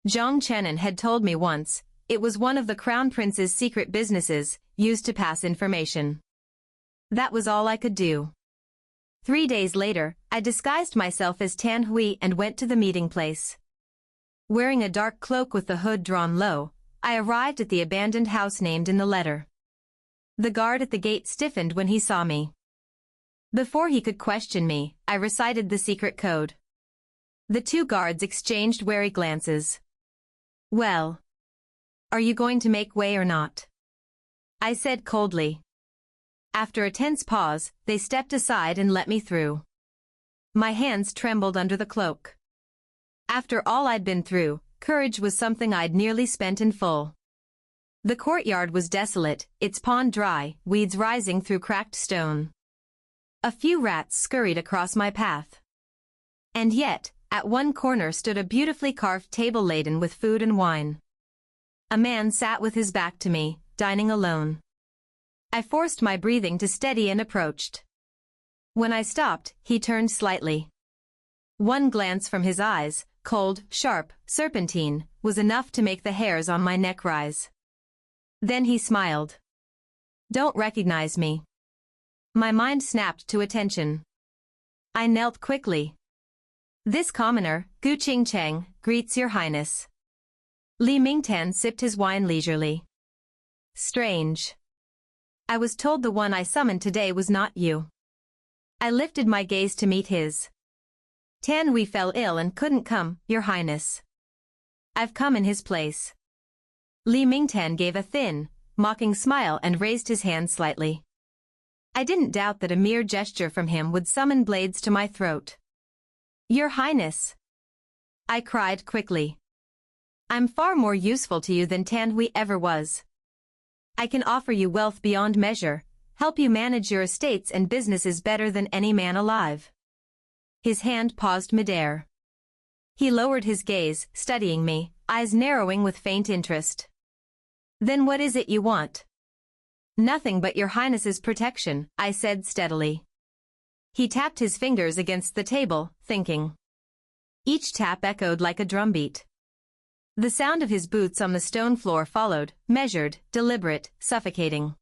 Zhong Chenin had told me once, it was one of the Crown Prince's secret businesses, used to pass information. That was all I could do. 3 days later, I disguised myself as Tan Hui and went to the meeting place. Wearing a dark cloak with the hood drawn low, I arrived at the abandoned house named in the letter. The guard at the gate stiffened when he saw me. Before he could question me, I recited the secret code. The two guards exchanged wary glances. "Well, are you going to make way or not?" I said coldly. After a tense pause, they stepped aside and let me through. My hands trembled under the cloak. After all I'd been through, courage was something I'd nearly spent in full. The courtyard was desolate, its pond dry, weeds rising through cracked stone. A few rats scurried across my path. And yet, at one corner stood a beautifully carved table laden with food and wine. A man sat with his back to me, dining alone. I forced my breathing to steady and approached. When I stopped, he turned slightly. One glance from his eyes, cold, sharp, serpentine, was enough to make the hairs on my neck rise. Then he smiled. "Don't recognize me." My mind snapped to attention. I knelt quickly. "This commoner, Gu Qingcheng, greets your highness." Li Mingtan sipped his wine leisurely. "Strange. I was told the one I summoned today was not you." I lifted my gaze to meet his. "Tan Hui fell ill and couldn't come, your highness. I've come in his place." Li Mingtan gave a thin, mocking smile and raised his hand slightly. I didn't doubt that a mere gesture from him would summon blades to my throat. "Your highness!" I cried quickly. "I'm far more useful to you than Tan Hui ever was. I can offer you wealth beyond measure, help you manage your estates and businesses better than any man alive." His hand paused midair. He lowered his gaze, studying me, eyes narrowing with faint interest. "Then what is it you want?" "Nothing but your highness's protection," I said steadily. He tapped his fingers against the table, thinking. Each tap echoed like a drumbeat. The sound of his boots on the stone floor followed, measured, deliberate, suffocating.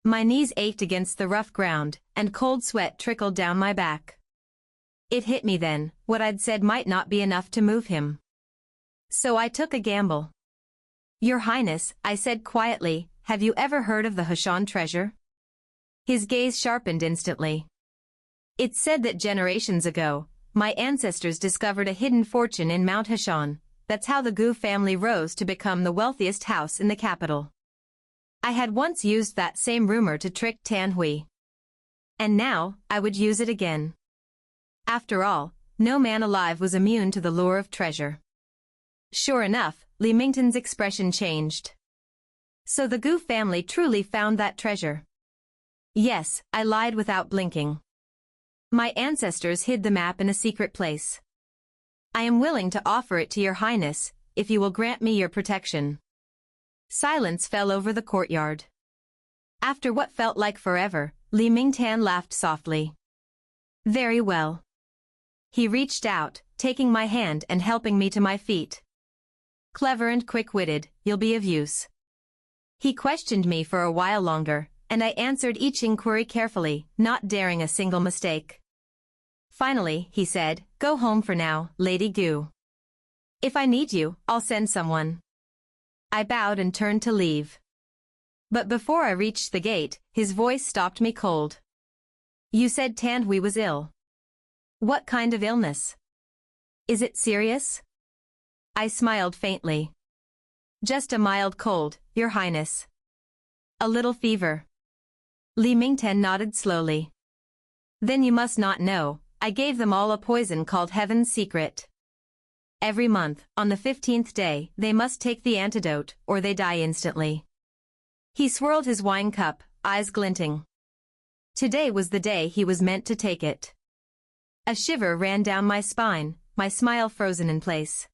My knees ached against the rough ground, and cold sweat trickled down my back. It hit me then, what I'd said might not be enough to move him. So I took a gamble. "Your Highness," I said quietly, "have you ever heard of the Heshan treasure?" His gaze sharpened instantly. "It's said that generations ago, my ancestors discovered a hidden fortune in Mount Heshan. That's how the Gu family rose to become the wealthiest house in the capital. I had once used that same rumor to trick Tan Hui. And now, I would use it again. After all, no man alive was immune to the lure of treasure." Sure enough, Li Mingtan's expression changed. "So the Gu family truly found that treasure?" "Yes," I lied without blinking. "My ancestors hid the map in a secret place. I am willing to offer it to your Highness, if you will grant me your protection." Silence fell over the courtyard. After what felt like forever, Li Mingtan laughed softly. "Very well." He reached out, taking my hand and helping me to my feet. "Clever and quick-witted, you'll be of use." He questioned me for a while longer, and I answered each inquiry carefully, not daring a single mistake. Finally, he said, "Go home for now, Lady Gu. If I need you, I'll send someone." I bowed and turned to leave. But before I reached the gate, his voice stopped me cold. "You said Tan Hui was ill. What kind of illness? Is it serious?" I smiled faintly. "Just a mild cold, Your Highness. A little fever." Li Mingtan nodded slowly. "Then you must not know, I gave them all a poison called Heaven's Secret. Every month, on the 15th day, they must take the antidote, or they die instantly." He swirled his wine cup, eyes glinting. Today was the day he was meant to take it. A shiver ran down my spine, my smile frozen in place.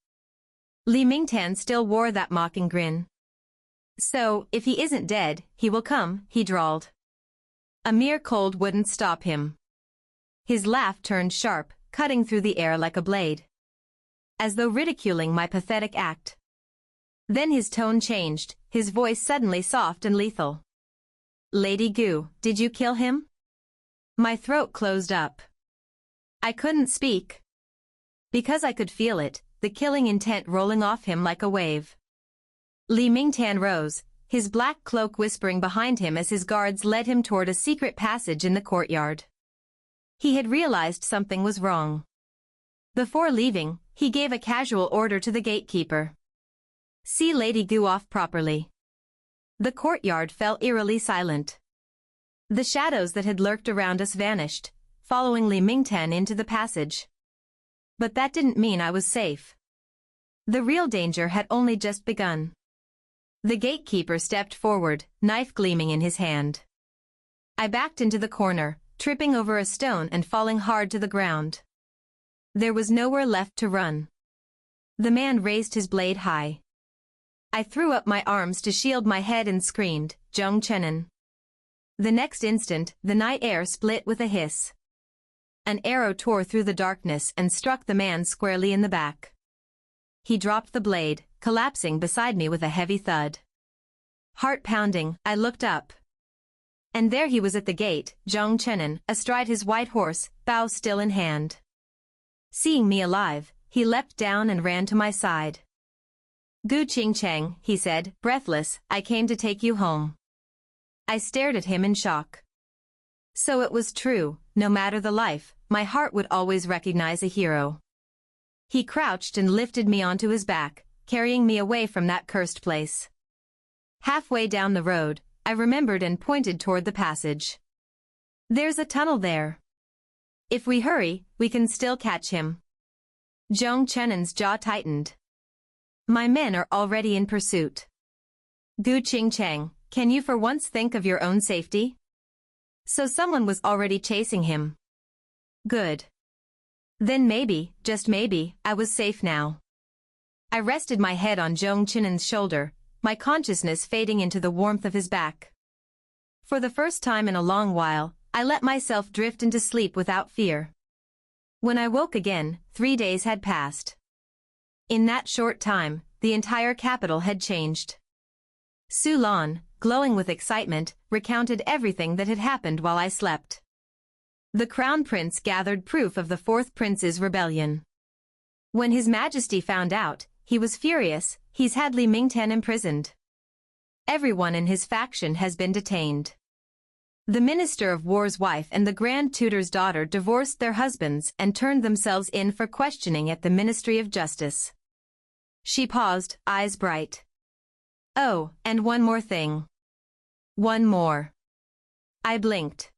Li Mingtan still wore that mocking grin. "So, if he isn't dead, he will come," he drawled. A mere cold wouldn't stop him. His laugh turned sharp, cutting through the air like a blade. As though ridiculing my pathetic act. Then his tone changed, his voice suddenly soft and lethal. "Lady Gu, did you kill him?" My throat closed up. I couldn't speak. Because I could feel it, the killing intent rolling off him like a wave. Li Mingtan rose, his black cloak whispering behind him as his guards led him toward a secret passage in the courtyard. He had realized something was wrong. Before leaving, he gave a casual order to the gatekeeper. "See Lady Gu off properly." The courtyard fell eerily silent. The shadows that had lurked around us vanished, following Li Mingtan into the passage. But that didn't mean I was safe. The real danger had only just begun. The gatekeeper stepped forward, knife gleaming in his hand. I backed into the corner, tripping over a stone and falling hard to the ground. There was nowhere left to run. The man raised his blade high. I threw up my arms to shield my head and screamed, "Zhong Chenin." The next instant, the night air split with a hiss. An arrow tore through the darkness and struck the man squarely in the back. He dropped the blade, collapsing beside me with a heavy thud. Heart pounding, I looked up. And there he was at the gate, Zhong Chenin, astride his white horse, bow still in hand. Seeing me alive, he leapt down and ran to my side. "Gu Qingcheng," he said, breathless, "I came to take you home." I stared at him in shock. So it was true, no matter the life, my heart would always recognize a hero. He crouched and lifted me onto his back, carrying me away from that cursed place. Halfway down the road, I remembered and pointed toward the passage. "There's a tunnel there. If we hurry, we can still catch him." Zhong Chenin's jaw tightened. "My men are already in pursuit. Gu Qingcheng, can you for once think of your own safety?" So someone was already chasing him. Good. Then maybe, just maybe, I was safe now. I rested my head on Zhong Chenin's shoulder, my consciousness fading into the warmth of his back. For the first time in a long while, I let myself drift into sleep without fear. When I woke again, 3 days had passed. In that short time, the entire capital had changed. Sulan, glowing with excitement, recounted everything that had happened while I slept. The Crown Prince gathered proof of the fourth prince's rebellion. When His Majesty found out, he was furious. He's had Li Mingtan imprisoned. Everyone in his faction has been detained. The Minister of War's wife and the Grand Tutor's daughter divorced their husbands and turned themselves in for questioning at the Ministry of Justice. She paused, eyes bright. Oh, and one more thing. One more. I blinked.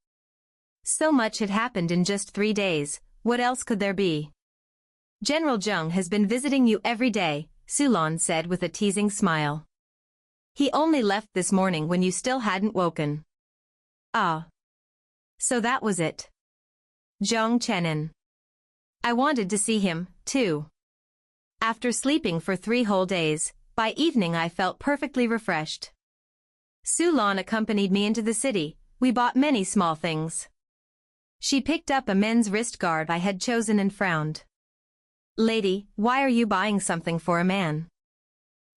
So much had happened in just 3 days, what else could there be? General Zheng has been visiting you every day, Sulan said with a teasing smile. He only left this morning when you still hadn't woken. Ah. So that was it. Zhang Chenin. I wanted to see him, too. After sleeping for 3 whole days, by evening I felt perfectly refreshed. Sulan accompanied me into the city. We bought many small things. She picked up a men's wrist guard I had chosen and frowned. Lady, why are you buying something for a man?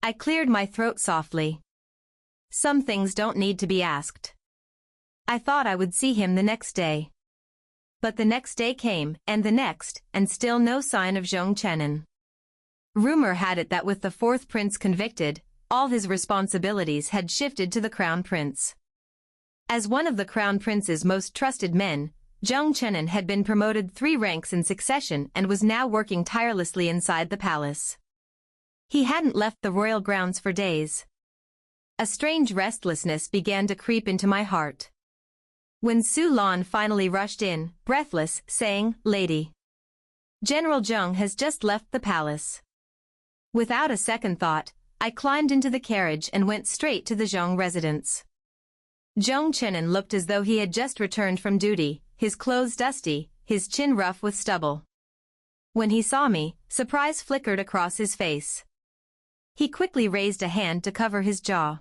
I cleared my throat softly. Some things don't need to be asked. I thought I would see him the next day. But the next day came, and the next, and still no sign of Zhang Chenin. Rumor had it that with the fourth prince convicted, all his responsibilities had shifted to the Crown Prince. As one of the Crown Prince's most trusted men, Zhang Chenin had been promoted 3 ranks in succession and was now working tirelessly inside the palace. He hadn't left the royal grounds for days. A strange restlessness began to creep into my heart. When Su Lan finally rushed in, breathless, saying, Lady, General Zheng has just left the palace. Without a second thought, I climbed into the carriage and went straight to the Zheng residence. Zhang Chenin looked as though he had just returned from duty, his clothes dusty, his chin rough with stubble. When he saw me, surprise flickered across his face. He quickly raised a hand to cover his jaw.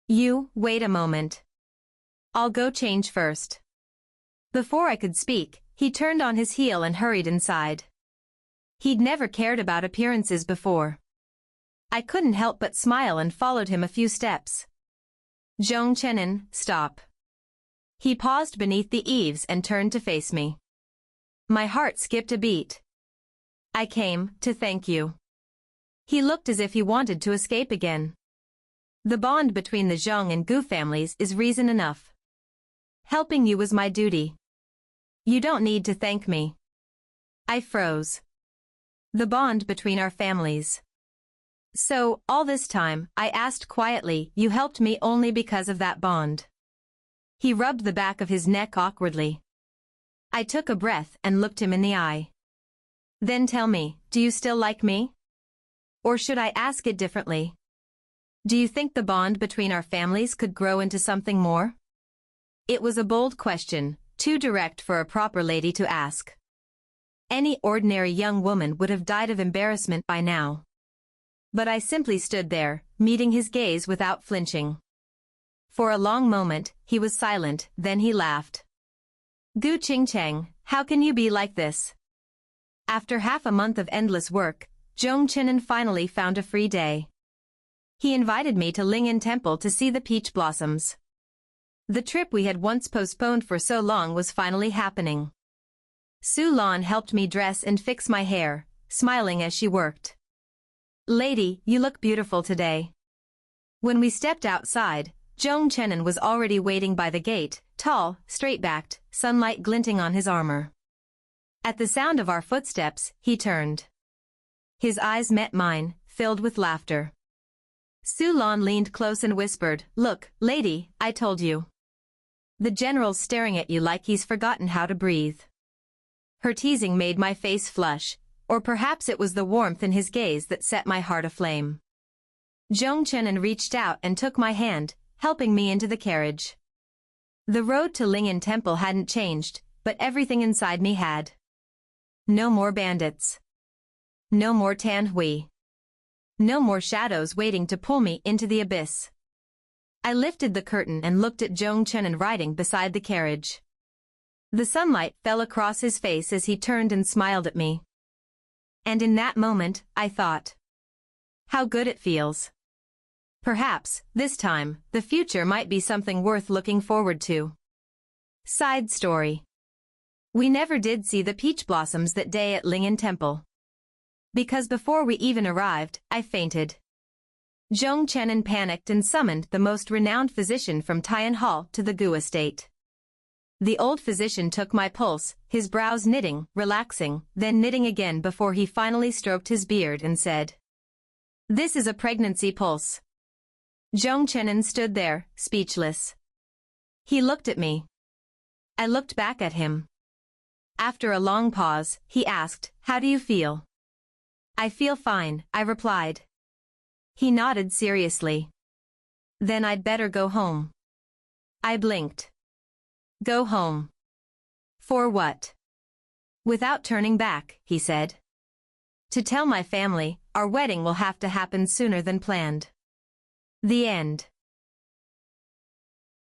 You, wait a moment. I'll go change first. Before I could speak, he turned on his heel and hurried inside. He'd never cared about appearances before. I couldn't help but smile and followed him a few steps. Zhang Chenin, stop. He paused beneath the eaves and turned to face me. My heart skipped a beat. I came to thank you. He looked as if he wanted to escape again. The bond between the Zheng and Gu families is reason enough. Helping you was my duty. You don't need to thank me. I froze. The bond between our families. So, all this time, I asked quietly, you helped me only because of that bond. He rubbed the back of his neck awkwardly. I took a breath and looked him in the eye. Then tell me, do you still like me? Or should I ask it differently? Do you think the bond between our families could grow into something more? It was a bold question, too direct for a proper lady to ask. Any ordinary young woman would have died of embarrassment by now. But I simply stood there, meeting his gaze without flinching. For a long moment, he was silent, then he laughed. Gu Qingcheng, how can you be like this? After half a month of endless work, Zhang Chenin finally found a free day. He invited me to Lingyan Temple to see the peach blossoms. The trip we had once postponed for so long was finally happening. Su Lan helped me dress and fix my hair, smiling as she worked. Lady, you look beautiful today. When we stepped outside, Zhang Chenin was already waiting by the gate, tall, straight-backed, sunlight glinting on his armor. At the sound of our footsteps, he turned. His eyes met mine, filled with laughter. Su Lan leaned close and whispered, Look, lady, I told you. The general's staring at you like he's forgotten how to breathe. Her teasing made my face flush, or perhaps it was the warmth in his gaze that set my heart aflame. Zhang Chenin reached out and took my hand, helping me into the carriage. The road to Lingyan Temple hadn't changed, but everything inside me had. No more bandits. No more Tan Hui. No more shadows waiting to pull me into the abyss. I lifted the curtain and looked at Zhang Chenin riding beside the carriage. The sunlight fell across his face as he turned and smiled at me. And in that moment, I thought, how good it feels. Perhaps, this time, the future might be something worth looking forward to. Side story. We never did see the peach blossoms that day at Lingyan Temple. Because before we even arrived, I fainted. Zhong Chenin panicked and summoned the most renowned physician from Tian Hall to the Gu estate. The old physician took my pulse, his brows knitting, relaxing, then knitting again before he finally stroked his beard and said, "This is a pregnancy pulse." Zhong Chenin stood there, speechless. He looked at me. I looked back at him. After a long pause, he asked, "How do you feel?" "I feel fine," I replied. He nodded seriously. "Then I'd better go home." I blinked. "Go home? For what?" "Without turning back," he said. "To tell my family, our wedding will have to happen sooner than planned." The end.